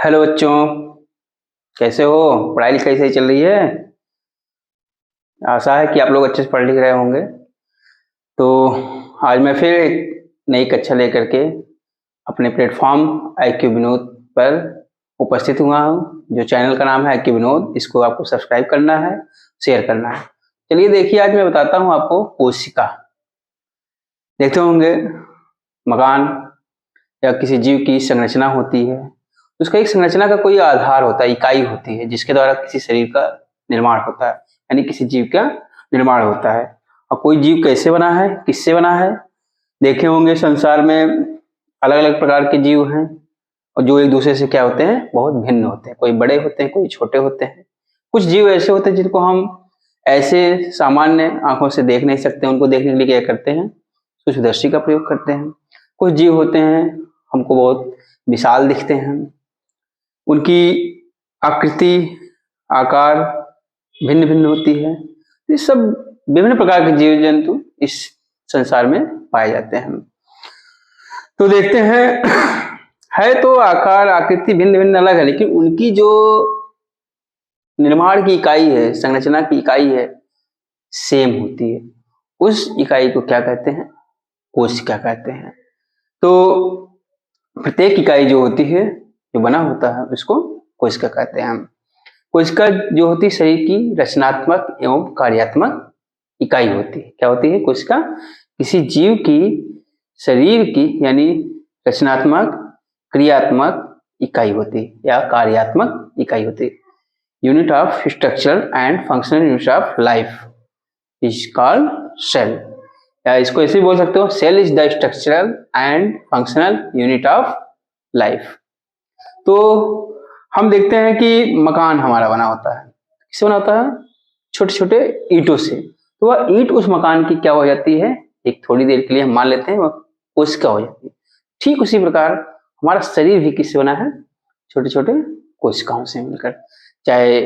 Hello बच्चों, कैसे हो? पढ़ाई लिखाई सही चल रही है? आशा है कि आप लोग अच्छे से पढ़ लिख रहे होंगे। तो आज मैं फिर एक नई कक्षा लेकर के अपने प्लेटफॉर्म IQ विनोद पर उपस्थित हुआ हूँ। जो चैनल का नाम है IQ विनोद, इसको आपको सब्सक्राइब करना है, शेयर करना है। चलिए देखिए, आज मैं बताता हूँ आपको कोशिका। देखते होंगे मकान या किसी जीव की संरचना होती है, उसका एक संरचना का कोई आधार होता है, इकाई होती है जिसके द्वारा किसी शरीर का निर्माण होता है, यानी किसी जीव का निर्माण होता है। और कोई जीव कैसे बना है, किससे बना है? देखे होंगे संसार में अलग अलग प्रकार के जीव हैं, और जो एक दूसरे से क्या होते हैं, बहुत भिन्न होते हैं। कोई बड़े होते हैं, कोई छोटे होते हैं। कुछ जीव ऐसे होते हैं जिनको हम ऐसे सामान्य आंखों से देख नहीं सकते, उनको देखने के लिए क्या करते हैं, सूक्ष्मदर्शी का प्रयोग करते हैं। कुछ जीव होते हैं हमको बहुत विशाल दिखते हैं, उनकी आकृति, आकार भिन्न भिन्न होती है। ये सब विभिन्न प्रकार के जीव जंतु इस संसार में पाए जाते हैं। तो देखते हैं है तो आकार आकृति भिन्न भिन्न अलग है, लेकिन उनकी जो निर्माण की इकाई है, संरचना की इकाई है, सेम होती है। उस इकाई को क्या कहते हैं? कोशिका कहते हैं। तो प्रत्येक इकाई जो होती है, जो बना होता है, उसको कोशिका कहते हैं हम। कोशिका जो होती है शरीर की रचनात्मक एवं कार्यात्मक इकाई होती है। क्या होती है कोशिका? किसी जीव की शरीर की यानी रचनात्मक, क्रियात्मक इकाई होती है या कार्यात्मक इकाई होती है। Unit of structural and functional unit of life is called cell, या इसको ऐसे भी बोल सकते हो, cell is the structural and functional unit of life. तो हम देखते हैं कि मकान हमारा बना होता है, किससे बना होता है? छोटे छोटे ईंटों से। तो वह ईंट उस मकान की क्या हो जाती है, एक थोड़ी देर के लिए हम मान लेते हैं वह कोशिका हो जाती है। ठीक उसी प्रकार हमारा शरीर भी किससे बना है? छोटे छोटे कोशिकाओं से मिलकर। चाहे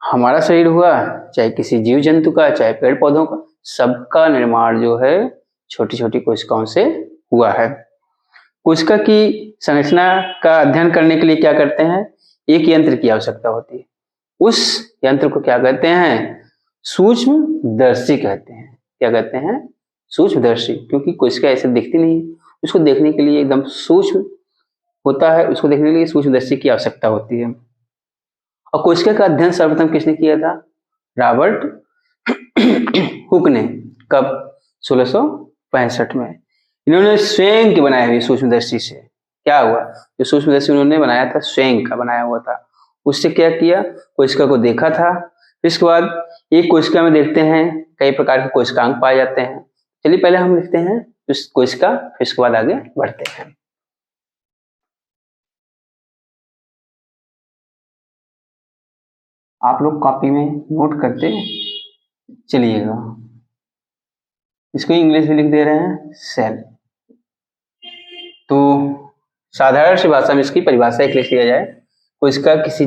हमारा शरीर हुआ, चाहे किसी जीव जंतु का, चाहे पेड़ पौधों का, सबका निर्माण जो है छोटी छोटी कोशिकाओं से हुआ है। कोशिका की संरचना का अध्ययन करने के लिए क्या करते हैं? एक यंत्र की आवश्यकता होती है। उस यंत्र को क्या कहते हैं? सूक्ष्मदर्शी कहते हैं। क्या कहते हैं? सूक्ष्मदर्शी। क्योंकि कोशिका ऐसे दिखती नहीं है, उसको देखने के लिए एकदम सूक्ष्म होता है, उसको देखने के लिए सूक्ष्मदर्शी की आवश्यकता होती है। और कोशिका का अध्ययन सर्वप्रथम किसने किया था? रॉबर्ट हुक ने। कब? 1665 में। इन्होंने स्वयं की बनाई हुई सूक्ष्मदर्शी से क्या हुआ, जो सूक्ष्मदर्शी उन्होंने बनाया था, स्वयं का बनाया हुआ था, उससे क्या किया, कोशिका को देखा था। इसके बाद एक कोशिका में देखते हैं कई प्रकार के कोशिकांग पाए जाते हैं। चलिए पहले हम लिखते हैं उस कोशिका, फिर इसके बाद आगे बढ़ते हैं। आप लोग कॉपी में नोट करते चलिएगा। इसको इंग्लिश में लिख दे रहे हैं सेल। तो साधारण सी भाषा में इसकी परिभाषा एक लिख लिया जाए, कोशिका किसी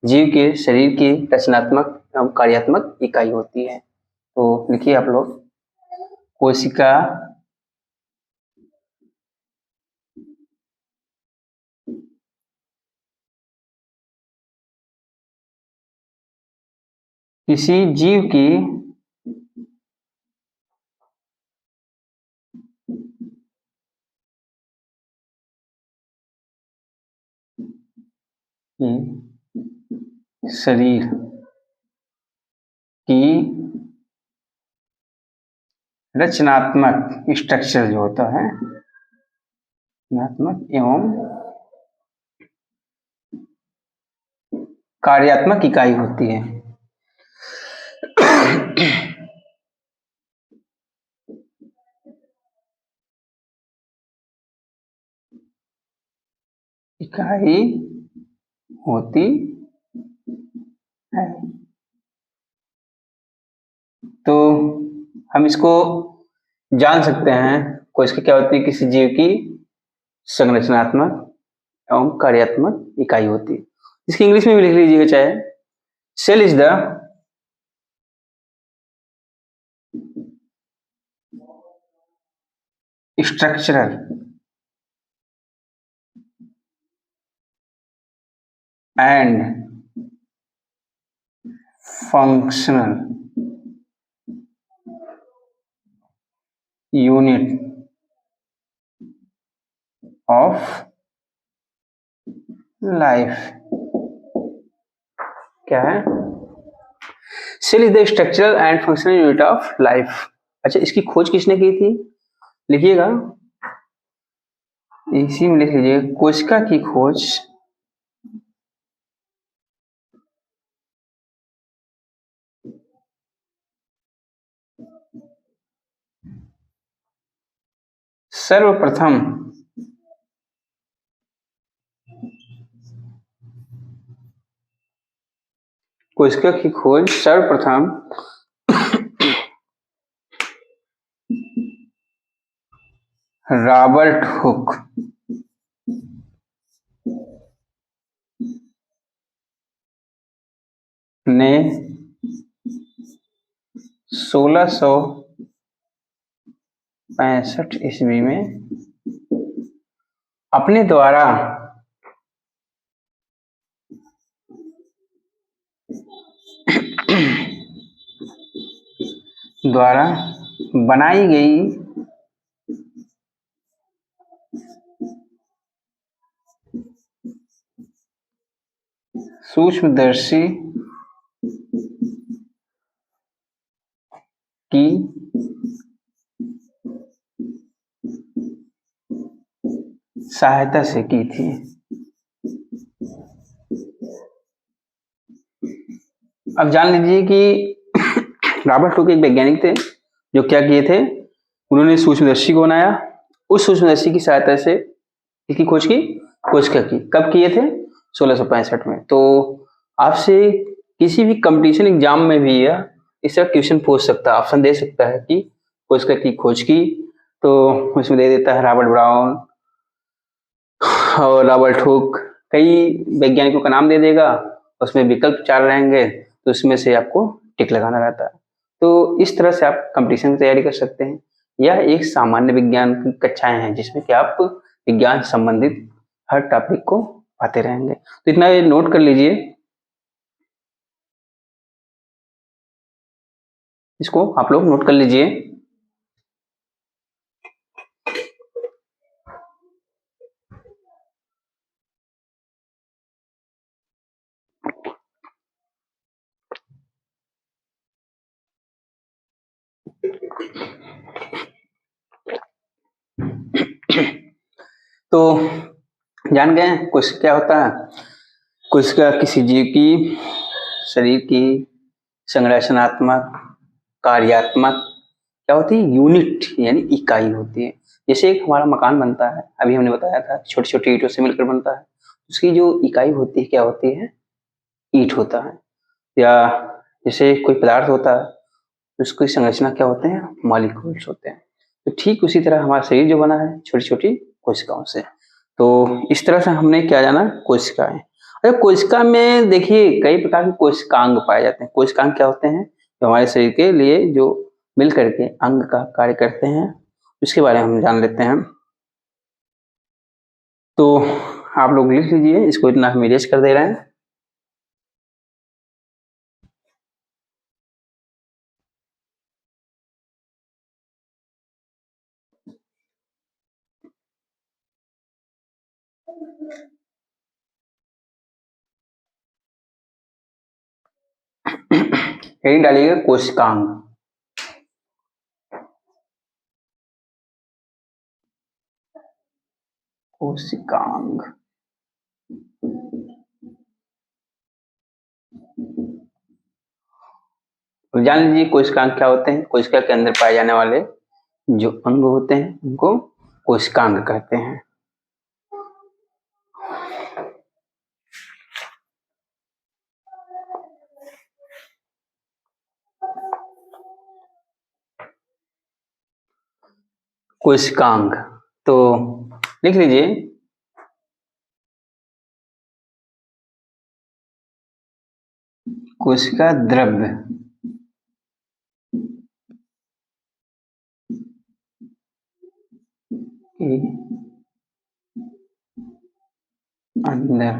जीव के शरीर की रचनात्मक एवं कार्यात्मक इकाई होती है। तो लिखिए आप लोग, कोशिका किसी जीव की शरीर की रचनात्मक स्ट्रक्चर जो होता है, रचनात्मक एवं कार्यात्मक इकाई होती है। इकाई होती है। तो हम इसको जान सकते हैं, कोशिका क्या होती है? किसी जीव की संरचनात्मक एवं कार्यात्मक इकाई होती है। इसकी इंग्लिश में भी लिख लीजिएगा चाहे, cell is the structural and functional unit of life. क्या है? Cell is the structural and functional unit of life. अच्छा, इसकी खोज किसने की थी? लिखिएगा, इसी में लिख लीजिए, कोशिका की खोज सर्वप्रथम कोशिका की खोज सर्वप्रथम रॉबर्ट हुक ने 1665 ईस्वी में अपने द्वारा बनाई गई सूक्ष्मदर्शी की सहायता से की थी. अब जान लीजिए कि रॉबर्ट हुक एक वैज्ञानिक थे जो क्या किए थे, उन्होंने सूक्ष्मदर्शी को बनाया. उस सूक्ष्मदर्शी की सहायता से इसकी खोज की, कोशिका की. कब किए थे? 1665 में. तो आपसे किसी भी कंपटीशन एग्जाम में भी यह इसका क्वेश्चन पूछ सकता है, ऑप्शन दे सकता है कि कोशिका की खोज की, तो उसमें दे देता है रॉबर्ट ब्राउन और रॉबर्ट हुक, कई वैज्ञानिकों का नाम दे देगा, उसमें विकल्प 4 रहेंगे, तो उसमें से आपको टिक लगाना रहता है. तो इस तरह से आप कंपटीशन की तैयारी कर सकते हैं. यह एक सामान्य विज्ञान की कक्षाएं हैं जिसमें कि आप विज्ञान से संबंधित हर टॉपिक को पाते रहेंगे. तो इतना ये नोट कर लीजिए, इसको आप लोग नोट कर लीजिए. तो जान गए कोशिका क्या होता है? कोशिका किसी जीव की शरीर की संरचनात्मक, कार्यात्मक क्या होती है? यूनिट यानी इकाई होती है. जैसे एक हमारा मकान बनता है, अभी हमने बताया था छोटी छोटी ईंटों से मिलकर बनता है, उसकी जो इकाई होती है क्या होती है? ईंट होता है. या जैसे कोई पदार्थ होता है, उसकी संरचना क्या होते हैं? मॉलिक्यूल्स होते हैं. तो ठीक उसी तरह हमारा शरीर जो बना है छोटी छोटी कोशिकाओं से. तो इस तरह से हमने क्या जाना? कोशिकाएं. अरे कोशिका में देखिए कई प्रकार के कोशिकांग पाए जाते हैं. कोशिकांग क्या होते हैं? जो हमारे शरीर के लिए जो मिल करके अंग का कार्य करते हैं, उसके बारे में हम जान लेते हैं. तो आप लोग लिख लीजिए, इसको इतना हम इरेज कर दे रहे हैं. यही डालिएगा कोशिकांग. कोशिकांग जान लीजिए कोशिकांग क्या होते हैं. कोशिका के अंदर पाए जाने वाले जो अंग होते हैं उनको कोशिकांग कहते हैं. कोशिकांग तो लिख लीजिए, कोशिका द्रव्य के अंदर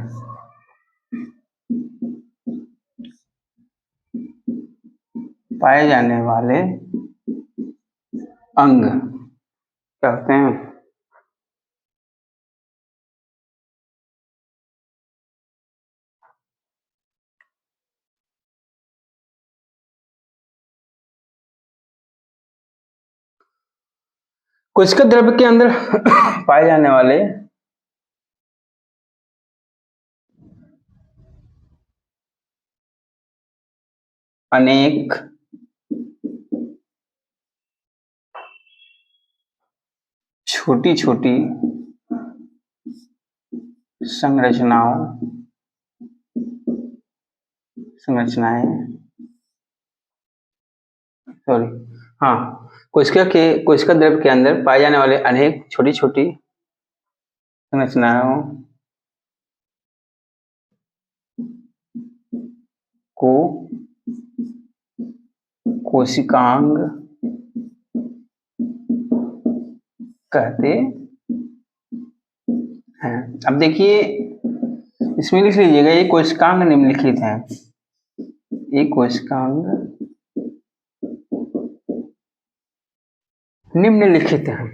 पाए जाने वाले अंग क्या होते हैं? कोशिका द्रव्य के अंदर पाए जाने वाले अनेक छोटी छोटी कोशिका द्रव्य के अंदर पाए जाने वाले अनेक छोटी छोटी संरचनाओं को कोशिकांग कहते हैं। अब देखिए इसमें लिख लीजिएगा, ये कोशिकांग निम्नलिखित है। ये कोशिकांग निम्नलिखित है।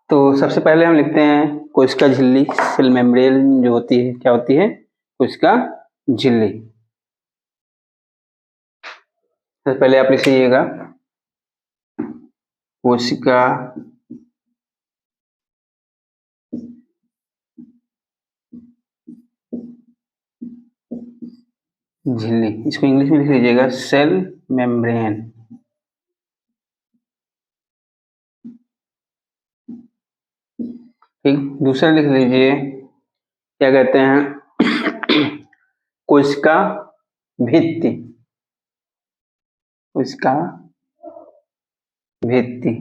तो सबसे पहले हम लिखते हैं कोशिका झिल्ली, सेल मेम्ब्रेन जो होती है, क्या होती है? कोशिका झिल्ली। सबसे पहले आप लिख लीजिएगा कोशिका झिल्ली, इसको इंग्लिश में लिख लीजिएगा सेल मेम्ब्रेन। ठीक, दूसरा लिख लीजिए क्या कहते हैं? कोशिका भित्ति। कोशिका भित्ति।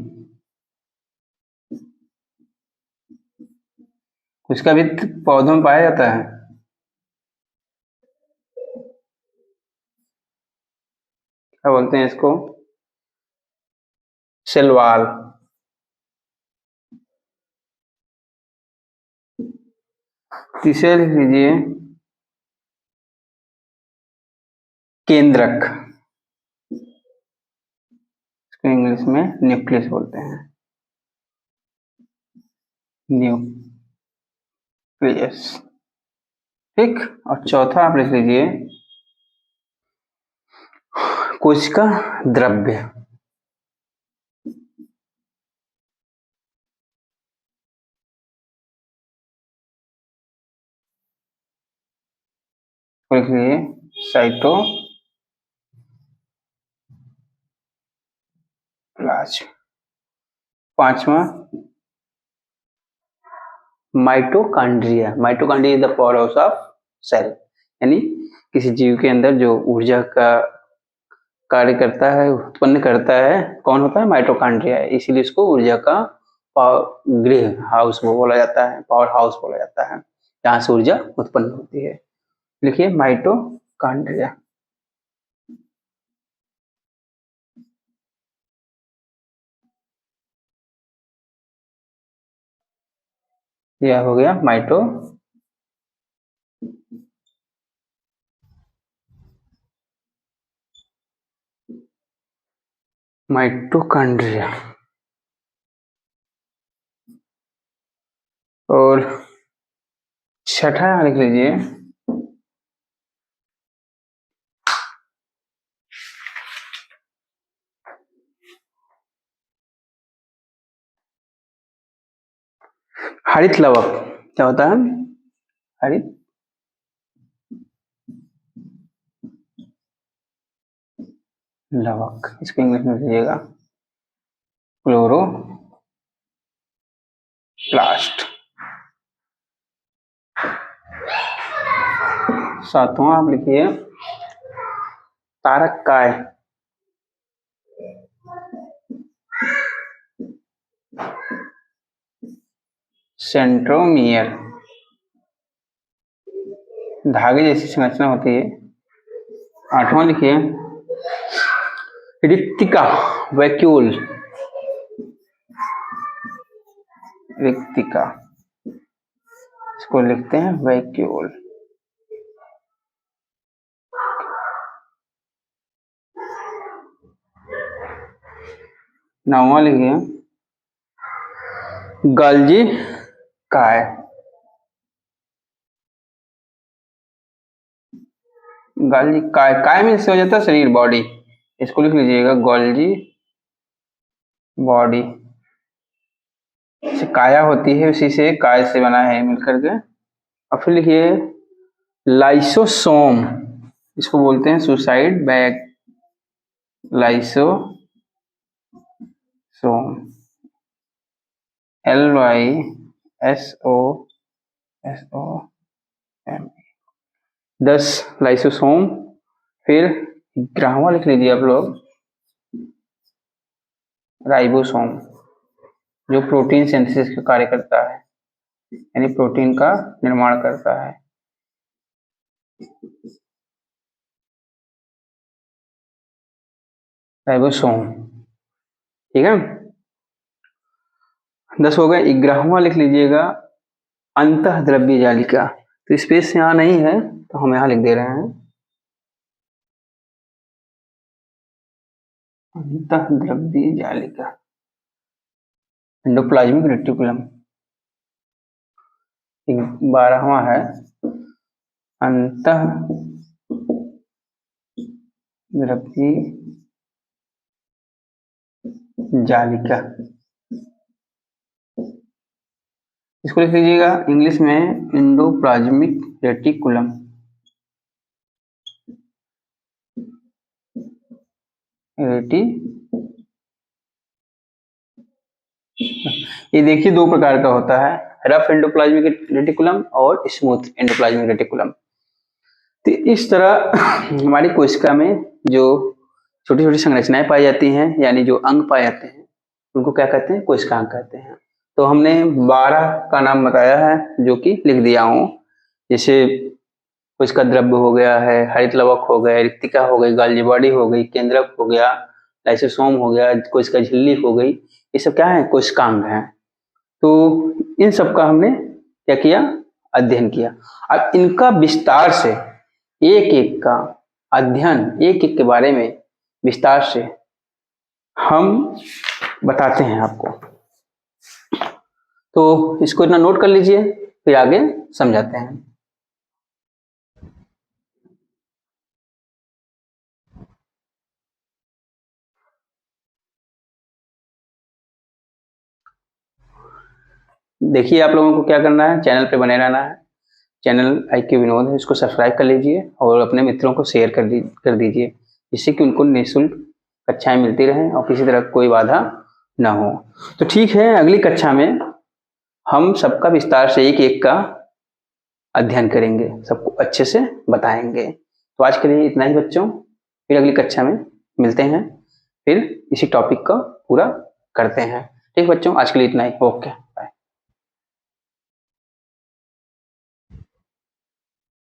कोशिका भित्ति पौधों में पाया जाता है। क्या बोलते हैं इसको? Cell wall. तीसरा लिख लीजिए केंद्रक, इसको इंग्लिश में न्यूक्लियस बोलते हैं। न्यूक्लियस। ठीक, और चौथा आप लिख लीजिए कोशिका द्रव्य। लिख लीजिए साइटोप्लाज्म। पांचवा mitochondria. Mitochondria is the powerhouse of cell, यानी किसी जीव के अंदर जो ऊर्जा का कार्य करता है, उत्पन्न करता है, कौन होता है? माइटोकॉन्ड्रिया। इसीलिए इसको ऊर्जा का गृह हाउस बोला जाता है, पावर हाउस बोला जाता है, जहां से ऊर्जा उत्पन्न होती है। लिखिए माइटोकॉन्ड्रिया। यह हो गया माइटोकॉन्ड्रिया। और छठा लिख लीजिए हरित लवक। क्या होता है? हरित लवक, इसको इंग्लिश में लीजिएगा क्लोरोप्लास्ट। सातवां आप लिखिए तारक काय। सेंट्रोमियर, धागे जैसी संरचना होती है। आठवां लिखिए रिक्तिका वैक्यूल। रिक्तिका, इसको लिखते हैं वैक्यूल। नौवां लिखिए गॉल्जी काय। गॉल्जी काय, काय में से हो जाता है शरीर, बॉडी, इसको लिख लीजिएगा गॉल्जी बॉडी। काया होती है, उसी से काय से बना है मिलकर के। अब फिर लिखिए लाइसोसोम, इसको बोलते हैं suicide bag, lysosome, LYSOSOM, 10 lysosome. फिर 11वां लिख लीजिए आप लोग राइबोसोम, जो प्रोटीन सिंथेसिस का कार्य करता है, यानी प्रोटीन का निर्माण करता है। राइबोसोम, ठीक है, 10 हो गए। 11वां लिख लीजिएगा अंतःद्रव्य जालिका, तो स्पेस यहाँ नहीं है तो हम यहाँ लिख दे रहे हैं अंतःद्रव्य जालिका, एंडोप्लाज्मिक रेटिकुलम। 12वां है अंतःद्रव्य जालिका, इसको लिख लीजिएगा इंग्लिश में एंडोप्लाज्मिक रेटिकुलम। ये देखिए 2 प्रकार का होता है, रफ एंडोप्लाज्मिक रेटिकुलम और स्मूथ एंडोप्लाज्मिक रेटिकुलम। तो इस तरह हमारी कोशिका में जो छोटी छोटी संरचनाएं पाई जाती हैं, यानी जो अंग पाए जाते हैं, उनको क्या कहते हैं, कोशिकांग कहते हैं। तो हमने 12 का नाम बताया है, जो कि लिख दिया हूं, जैसे कोशिका द्रव्य हो गया है, हरित लवक हो गया, रिक्तिका हो गई, गोल्जी बॉडी हो गई, केंद्रक हो गया, लाइसोसोम हो गया, कोशिका झिल्ली हो गई, ये सब क्या है, कोशिकांग है। तो इन सब का हमने क्या किया, अध्ययन किया। अब इनका विस्तार से एक एक का अध्ययन, एक एक के बारे में विस्तार से हम बताते हैं आपको। तो इसको इतना नोट कर लीजिए, फिर आगे समझाते हैं। देखिए आप लोगों को क्या करना है, चैनल पे बने रहना है। चैनल IQ विनोद है, इसको सब्सक्राइब कर लीजिए और अपने मित्रों को शेयर कर दीजिए, जिससे कि उनको निःशुल्क कक्षाएं मिलती रहें और किसी तरह कोई बाधा ना हो। तो ठीक है, अगली कक्षा में हम सबका विस्तार से एक एक का अध्ययन करेंगे, सबको अच्छे से बताएंगे। तो आज के लिए इतना ही बच्चों, फिर अगली कक्षा में मिलते हैं, फिर इसी टॉपिक का पूरा करते हैं। ठीक बच्चों, आज के लिए इतना ही, ओके।